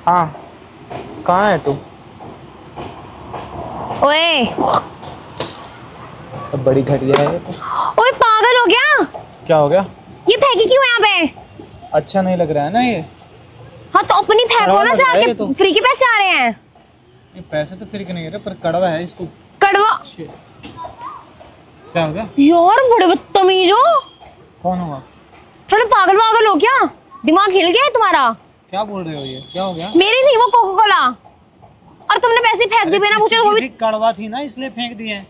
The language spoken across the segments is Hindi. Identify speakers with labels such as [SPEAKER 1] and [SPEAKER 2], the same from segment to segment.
[SPEAKER 1] हाँ, कहाँ है तू?
[SPEAKER 2] ओए
[SPEAKER 1] अब बड़ी घटिया है।
[SPEAKER 2] ओए पागल हो गया?
[SPEAKER 1] क्या हो गया?
[SPEAKER 2] ये फेंकी क्यों यहाँ पे?
[SPEAKER 1] अच्छा नहीं लग रहा है ना ये।
[SPEAKER 2] हाँ तो अपनी फेंको ना जाके, तो फ्री के पैसे आ रहे हैं।
[SPEAKER 1] ये पैसे तो फ्री के नहीं रहे, पर कड़वा है इसको।
[SPEAKER 2] कड़वा?
[SPEAKER 1] क्या हो गया
[SPEAKER 2] यार, बड़े बदतमीज हो।
[SPEAKER 1] कौन होगा?
[SPEAKER 2] थोड़े पागल वागल हो क्या? दिमाग हिल गया है तुम्हारा?
[SPEAKER 1] क्या बोल रहे हो ये? क्या हो गया?
[SPEAKER 2] मेरी थी वो कोका कोला और तुमने पैसे फेंक दिए बिना पूछे। वो भी
[SPEAKER 1] कड़वा थी ना, इसलिए फेंक दिए।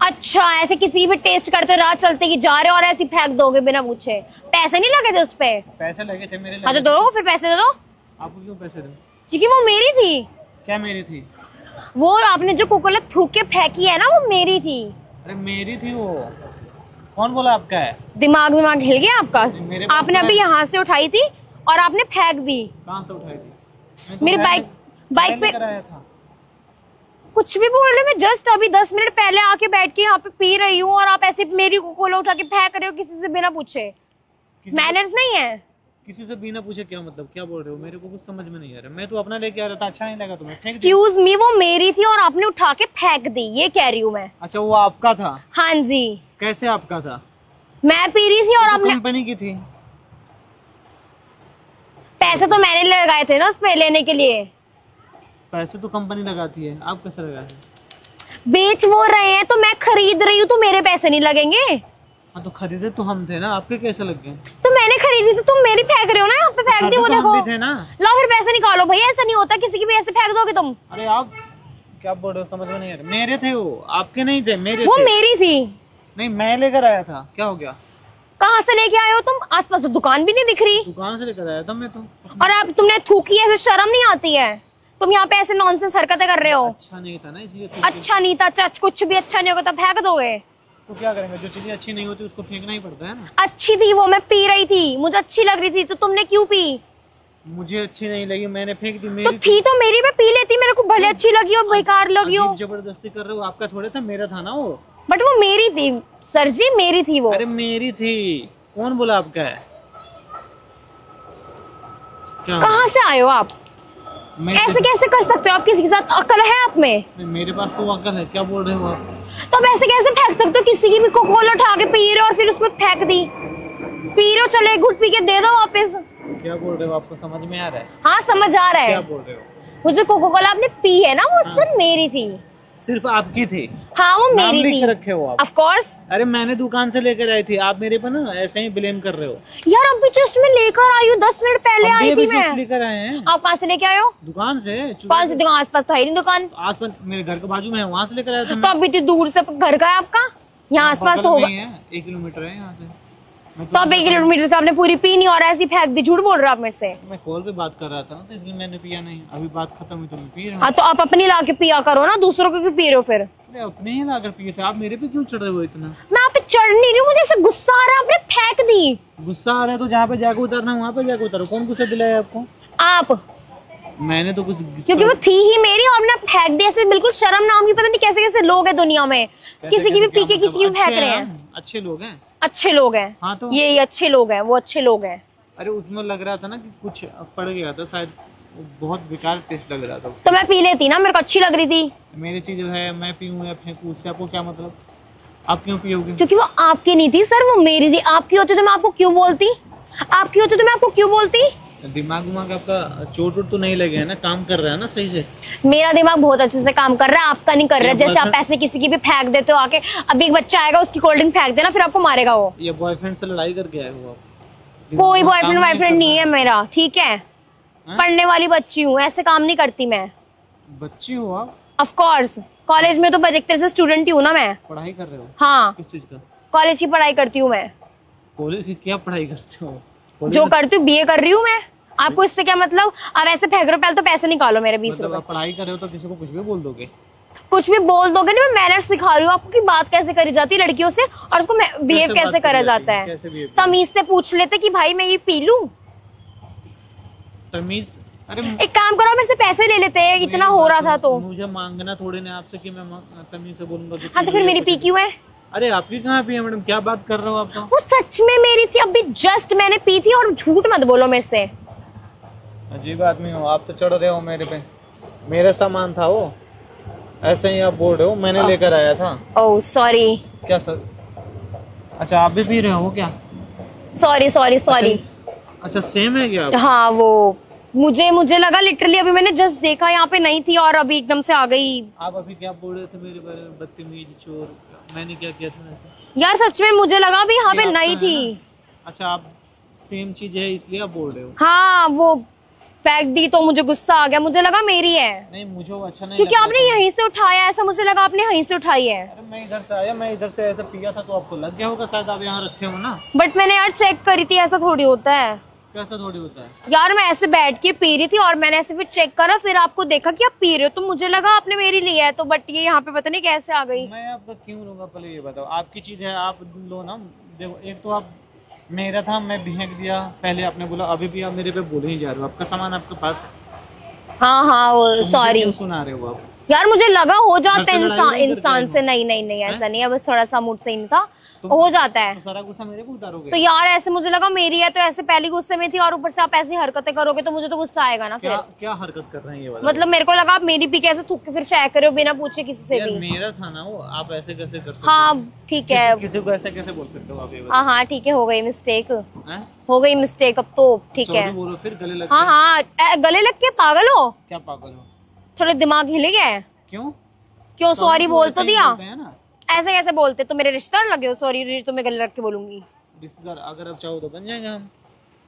[SPEAKER 2] अच्छा, ऐसे किसी भी टेस्ट करते रात चलते कि जा रहे हो और ऐसे फेंक दोगे बिना पूछे? पैसे नहीं लगे थे उस पे?
[SPEAKER 1] पैसे लगे थे मेरे।
[SPEAKER 2] हाँ तो दो, फिर पैसे दे दो।
[SPEAKER 1] आपको क्यों पैसे दो?
[SPEAKER 2] क्योंकि वो मेरी थी।
[SPEAKER 1] क्या मेरी थी?
[SPEAKER 2] वो आपने जो कोका कोला थूक के फेंकी है ना, वो मेरी थी।
[SPEAKER 1] अरे मेरी थी वो। कौन बोला आपका है?
[SPEAKER 2] दिमाग हिल गया आपका? आपने अभी यहाँ से उठाई थी और आपने फेंक दी।
[SPEAKER 1] कहाँ से उठाई थी?
[SPEAKER 2] मेरी बाइक पे
[SPEAKER 1] था।
[SPEAKER 2] कुछ भी बोल रहे। मैं जस्ट अभी 10 मिनट पहले आके बैठ के यहाँ पे पी रही हूँ और आप ऐसे मेरी कोला उठा के फेंक रहे हो किसी से बिना पूछे। मैनर्स नहीं है।
[SPEAKER 1] किसी से बिना पूछे क्या मतलब? क्या बोल रहे हो? मेरे को कुछ समझ में नहीं आ रहा। मैं तो अपना लेके आ रहा था, अच्छा नहीं लगा तुम्हें?
[SPEAKER 2] एक्सक्यूज मी, वो मेरी थी और आपने उठा के फेंक दी, ये कह रही हूँ मैं।
[SPEAKER 1] अच्छा, वो आपका था?
[SPEAKER 2] हाँ जी।
[SPEAKER 1] कैसे आपका था?
[SPEAKER 2] मैं पी रही थी और आपने।
[SPEAKER 1] कंपनी की थी।
[SPEAKER 2] पैसे तो मैंने लगाए थे ना उस पे लेने के लिए।
[SPEAKER 1] पैसे तो कंपनी लगाती है, आप कैसे लगाए?
[SPEAKER 2] बेच वो रहे हैं तो मैं खरीद रही हूँ, तो मेरे पैसे नहीं लगेंगे?
[SPEAKER 1] हाँ तो खरीदे तो हम थे ना, आपके कैसे लग गए?
[SPEAKER 2] तो मैंने खरीदी तो तुम मेरी फेंक रहे हो ना, यहाँ पे फेंक दी। वो देखो,
[SPEAKER 1] हम भी थे ना।
[SPEAKER 2] लो फिर पैसे निकालो भैया, ऐसा नहीं होता किसी की भी ऐसे फेंक दोगे तुम।
[SPEAKER 1] अरे आप क्या बोल रहे हो? समझ में नहीं आ रहा। मेरे थे वो, आपके नहीं थे। मेरे
[SPEAKER 2] वो
[SPEAKER 1] थे।
[SPEAKER 2] मेरी थी।
[SPEAKER 1] नहीं, मैं लेकर आया था। क्या हो गया?
[SPEAKER 2] कहाँ से लेके आए हो तुम? आसपास तो दुकान भी नहीं दिख रही।
[SPEAKER 1] दुकान से लेकर आया था मैं तो।
[SPEAKER 2] और अब तुमने थूकी, ऐसे शर्म नहीं आती है? तुम यहाँ पे ऐसे नॉनसेंस हरकतें कर रहे हो।
[SPEAKER 1] अच्छा नहीं था ना, इसलिए।
[SPEAKER 2] अच्छा नहीं था? कुछ भी अच्छा नहीं होगा तो फेंक दोगे?
[SPEAKER 1] तो क्या करेंगे? जो चीजें अच्छी नहीं होती उसको फेंकना ही पड़ता है ना।
[SPEAKER 2] अच्छी थी वो, मैं पी रही थी, मुझे अच्छी लग रही थी, तो तुमने क्यों पी?
[SPEAKER 1] मुझे अच्छी नहीं लगी, मैंने फेंक दी।
[SPEAKER 2] तो थी तो मेरी, मैं पी लेती, मेरे को भले अच्छी लगी और बेकार लगी हो।
[SPEAKER 1] जबरदस्ती कर रहे हो। आपका थोड़े था, मेरा था ना वो।
[SPEAKER 2] बट वो मेरी थी सर जी, मेरी थी वो।
[SPEAKER 1] अरे मेरी थी। कौन बोला आपका है? क्या?
[SPEAKER 2] कहाँ से आए हो आप? ऐसे कैसे कर सकते हो आप? किसी के साथ अक्ल है आप में?
[SPEAKER 1] मेरे पास तो अक्ल है। क्या बोल रहे हो आप?
[SPEAKER 2] तो आप ऐसे कैसे फेंक सकते हो? किसी की भी कोका कोला उठा के पी रहे हो और फिर उसमें फेंक दी। पी रहे हो, चले एक घुट पी के दे दो वापस।
[SPEAKER 1] क्या बोल रहे हो? आपको समझ में आ रहा है?
[SPEAKER 2] हाँ समझ आ रहा है।
[SPEAKER 1] क्या बोल रहे हो?
[SPEAKER 2] वो जो कोका कोला आपने पी है ना, वो सिर्फ मेरी थी।
[SPEAKER 1] सिर्फ आपकी थी?
[SPEAKER 2] हाँ वो मेरी थी।
[SPEAKER 1] लिख रखे हो आप?
[SPEAKER 2] Of course.
[SPEAKER 1] अरे मैंने दुकान से लेकर आई थी, आप मेरे पर ना ऐसे ही ब्लेम कर रहे हो।
[SPEAKER 2] यार अभी जस्ट मैं लेकर आई हूँ, 10 मिनट पहले आई थी मैं।
[SPEAKER 1] लेकर आए हैं।
[SPEAKER 2] आप कहाँ से लेके आए हो?
[SPEAKER 1] दुकान से।
[SPEAKER 2] कौन सी दुकान? आसपास तो है नहीं दुकान।
[SPEAKER 1] आसपास मेरे घर के बाजू में है, वहाँ से लेकर आया था।
[SPEAKER 2] तो अभी इतनी दूर से घर का है आपका? यहाँ आसपास तो होगा।
[SPEAKER 1] 1 किलोमीटर है यहाँ से।
[SPEAKER 2] तो आप 1 किलोमीटर से आपने पूरी पी नहीं और ऐसी फेंक दी? झूठ बोल रहे हो आप मेरे से।
[SPEAKER 1] मैं कॉल पे बात कर रहा था ना, तो इसलिए मैंने पिया नहीं। अभी बात खत्म हुई तो मैं पी रहा हूँ।
[SPEAKER 2] हाँ तो आप अपनी ला के पिया करो ना, दूसरों को क्यों पी रहे हो फिर?
[SPEAKER 1] अपने ही लाकर पिए थे। आप मेरे पे क्यों चढ़ रहे हो इतना?
[SPEAKER 2] मैं आप पे चढ़ नहीं रही हूँ, मुझे ऐसे गुस्सा आ रहा है, आपने फेंक दी।
[SPEAKER 1] गुस्सा आ रहा है तो जहाँ पे जाके उतरना वहाँ पे जाके उतरो। कौन गुस्सा दिलाया आपको?
[SPEAKER 2] आप।
[SPEAKER 1] मैंने तो कुछ,
[SPEAKER 2] क्योंकि वो थी ही मेरी और मैंने फेंक दी। ऐसे बिल्कुल शर्म नाम की, पता नहीं कैसे कैसे लोग हैं दुनिया में, किसी की भी पी के किसी की भी फेंक रहे हैं।
[SPEAKER 1] अच्छे लोग हैं।
[SPEAKER 2] अच्छे लोग हैं?
[SPEAKER 1] हाँ तो
[SPEAKER 2] ये अच्छे लोग हैं, वो अच्छे लोग हैं।
[SPEAKER 1] अरे उसमें लग रहा था ना कि कुछ पड़ गया था शायद, बहुत बेकार टेस्ट लग रहा था।
[SPEAKER 2] तो मैं पी लेती ना, मेरे को अच्छी लग रही थी।
[SPEAKER 1] मेरी चीज है, मैं पीऊँ या फेंकूं, उससे आपको क्या मतलब? आप क्यों पियोगे?
[SPEAKER 2] क्योंकि वो आपकी नहीं थी सर, वो मेरी थी। आपकी होती तो मैं आपको क्यों बोलती? आपकी होती तो मैं आपको क्यों बोलती?
[SPEAKER 1] दिमाग उमाग आपका चोट वोट तो नहीं लगे है ना? काम कर रहा है ना सही से?
[SPEAKER 2] मेरा दिमाग बहुत अच्छे से काम कर रहा है, आपका नहीं कर रहा है। जैसे आप पैसे किसी की भी फेंक देते हो आके, अभी एक बच्चा आएगा उसकी कोल्ड ड्रिंक फेंक देना, फिर आपको मारेगा वो।
[SPEAKER 1] ये बॉयफ्रेंड से लड़ाई करके आए हो आप?
[SPEAKER 2] कोई बॉयफ्रेंड वायफ्रेंड नहीं है मेरा, ठीक है? पढ़ने वाली बच्ची हूँ, ऐसे काम नहीं करती मैं।
[SPEAKER 1] बच्ची हो आप?
[SPEAKER 2] Of course. कॉलेज में तो एक तरह से स्टूडेंट ही हूँ ना मैं।
[SPEAKER 1] पढ़ाई कर रहे हो?
[SPEAKER 2] हाँ।
[SPEAKER 1] किस चीज का?
[SPEAKER 2] कॉलेज की पढ़ाई करती हूँ मैं।
[SPEAKER 1] कॉलेज की क्या पढ़ाई करते हो?
[SPEAKER 2] जो करती हूँ, BA कर रही हूँ मैं। आपको इससे क्या मतलब? आप ऐसे फेंक रहे हो, पहले तो पैसे निकालो मेरे 20 रुपए।
[SPEAKER 1] पढ़ाई कर रहे हो तो किसी को कुछ भी बोल दोगे?
[SPEAKER 2] कुछ भी बोल दोगे ना? मैं मैनर्स सिखा रही हूँ आपको कि बात कैसे करी जाती है लड़कियों से और उसको बिहेव कैसे करा जाता है। तमीज से पूछ लेते कि भाई मैं ये पी लूं।
[SPEAKER 1] तमीज? अरे
[SPEAKER 2] एक काम करो, मेरे से पैसे ले लेते हैं, इतना हो रहा था तो।
[SPEAKER 1] मुझे मांगना थोड़े ने आपसे कि मैं तमीज से बोलूंगा।
[SPEAKER 2] हाँ तो फिर मेरी पी क्यों है?
[SPEAKER 1] अरे आपकी कहाँ पी है मैडम? क्या बात कर रहे हो आप? तो
[SPEAKER 2] वो सच में मेरी थी, अभी जस्ट मैंने पी थी। और झूठ मत बोलो मेरे से।
[SPEAKER 1] अजीब आदमी हो आप, तो चढ़ रहे हो मेरे पे। मेरा सामान था वो, ऐसे ही आप बोल रहे हो, मैंने लेकर आया था।
[SPEAKER 2] Oh sorry.
[SPEAKER 1] क्या सर? अच्छा आप भी पी रहे हो क्या?
[SPEAKER 2] Sorry sorry sorry.
[SPEAKER 1] अच्छा सेम है क्या?
[SPEAKER 2] हाँ वो मुझे लगा लिटरली, अभी मैंने जस्ट देखा यहाँ पे नहीं थी और अभी एकदम से आ गई।
[SPEAKER 1] आप अभी क्या बोल रहे थे मेरे बारे में? बदतमीज, चोर, मैंने क्या किया था ऐसा?
[SPEAKER 2] यार सच में मुझे लगा अभी यहाँ पे नहीं थी।
[SPEAKER 1] अच्छा आप सेम चीज है इसलिए आप बोल रहे हो?
[SPEAKER 2] हाँ वो फेंक दी तो मुझे गुस्सा आ गया, मुझे लगा मेरी है।
[SPEAKER 1] नहीं मुझे वो अच्छा नहीं
[SPEAKER 2] क्योंकि
[SPEAKER 1] लगा
[SPEAKER 2] आपने यहीं से उठाया, ऐसा मुझे लगा आपने यहीं से उठाई है।
[SPEAKER 1] अरे मैं इधर से आया, मैं इधर से ऐसा पिया था तो आपको लग गया होगा शायद, आप यहाँ रखे हो ना।
[SPEAKER 2] बट मैंने यार चेक करी थी, ऐसा थोड़ी होता है।
[SPEAKER 1] कैसा थोड़ी होता है?
[SPEAKER 2] यार मैं ऐसे बैठ के पी रही थी और मैंने ऐसे फिर चेक करा, फिर आपको देखा कि आप पी रहे हो तो मुझे लगा आपने मेरी लिया है, तो बट ये यहाँ पे पता नहीं कैसे आ गई।
[SPEAKER 1] मैं आपका क्यों लूंगा? पहले ये बताओ, आपकी चीज है आप लो ना। देखो एक तो आप, मेरा था मैं फेंक दिया, पहले आपने बोला, अभी भी आप मेरे पे बोले ही जा रहे हो, आपका सामान आपके पास।
[SPEAKER 2] हाँ वो सॉरी।
[SPEAKER 1] क्यों सुना रहे हो आप?
[SPEAKER 2] यार मुझे लगा हो जाता है
[SPEAKER 1] घर से लड़ाई हुई,
[SPEAKER 2] इंसान से। नहीं नहीं नहीं ऐसा नहीं है, बस थोड़ा सा मूड सही नहीं था, हो जाता है।
[SPEAKER 1] तो सारा गुस्सा मेरे को उतारोगे?
[SPEAKER 2] तो यार ऐसे मुझे लगा मेरी है, तो ऐसे पहली गुस्से में थी और ऊपर से आप ऐसी हरकतें करोगे तो मुझे तो गुस्सा आएगा ना।
[SPEAKER 1] क्या
[SPEAKER 2] फिर
[SPEAKER 1] क्या हरकत कर रहे हैं ये वाला?
[SPEAKER 2] मतलब मेरे को लगा आप मेरी पी के ऐसे थूक के फिर फेंक रहे हो बिना पूछे किसी से
[SPEAKER 1] यार
[SPEAKER 2] भी।
[SPEAKER 1] मेरा था ना वो, आप ऐसे कैसे कर सकते
[SPEAKER 2] हाँ
[SPEAKER 1] हो?
[SPEAKER 2] ठीक है।
[SPEAKER 1] किसी को ऐसे कैसे बोल सकते हो आप? ये
[SPEAKER 2] हाँ हाँ ठीक है, हो गई मिस्टेक,
[SPEAKER 1] हैं?
[SPEAKER 2] हो गई मिस्टेक अब तो ठीक है।
[SPEAKER 1] सॉरी बोलो फिर, गले लग
[SPEAKER 2] हाँ हाँ गले लग के पागल हो?
[SPEAKER 1] क्या पागल हो?
[SPEAKER 2] थोड़ा दिमाग हिले गया है?
[SPEAKER 1] क्यों?
[SPEAKER 2] क्यों सॉरी बोल तो दिया।
[SPEAKER 1] बोलते हैं ना।
[SPEAKER 2] ऐसे कैसे बोलते? तो मेरे रिश्तेदार लगे हो, सॉरी तो मैं गले लग के बोलूंगी।
[SPEAKER 1] रिश्तेदार अगर आप चाहो तो बन जाएंगे हम।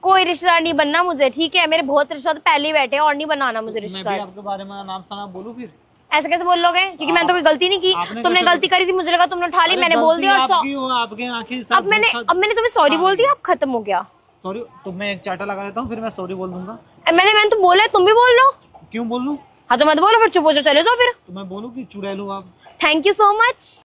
[SPEAKER 2] कोई रिश्तेदार नहीं बनना मुझे, ठीक है? मेरे बहुत रिश्तेदार पहले ही बैठे हैं और नहीं बनाना मुझे
[SPEAKER 1] मैं भी
[SPEAKER 2] रिश्तेदार।
[SPEAKER 1] आपके बारे में नाम सना बोलूं फिर?
[SPEAKER 2] ऐसे कैसे बोल लोगे? क्योंकि मैंने तो कोई गलती नहीं की, तुमने गलती करी थी, मुझे लगा तुमने उठा ली, मैंने बोल दिया और
[SPEAKER 1] आपके आंखें
[SPEAKER 2] अब मैंने तुम्हें सॉरी बोल दिया, अब खत्म हो गया।
[SPEAKER 1] सॉरी तो मैं एक चाटा लगा देता हूँ, फिर मैं सॉरी बोल दूंगा।
[SPEAKER 2] मैंने तो बोला है, तुम भी बोल लो।
[SPEAKER 1] क्यों बोल लूं?
[SPEAKER 2] हाँ तो मत बोलो, फिर चुप हो जाओ, चले जाओ फिर।
[SPEAKER 1] तो मैं बोलूं कि चुड़ैल हूं आप?
[SPEAKER 2] Thank you so much.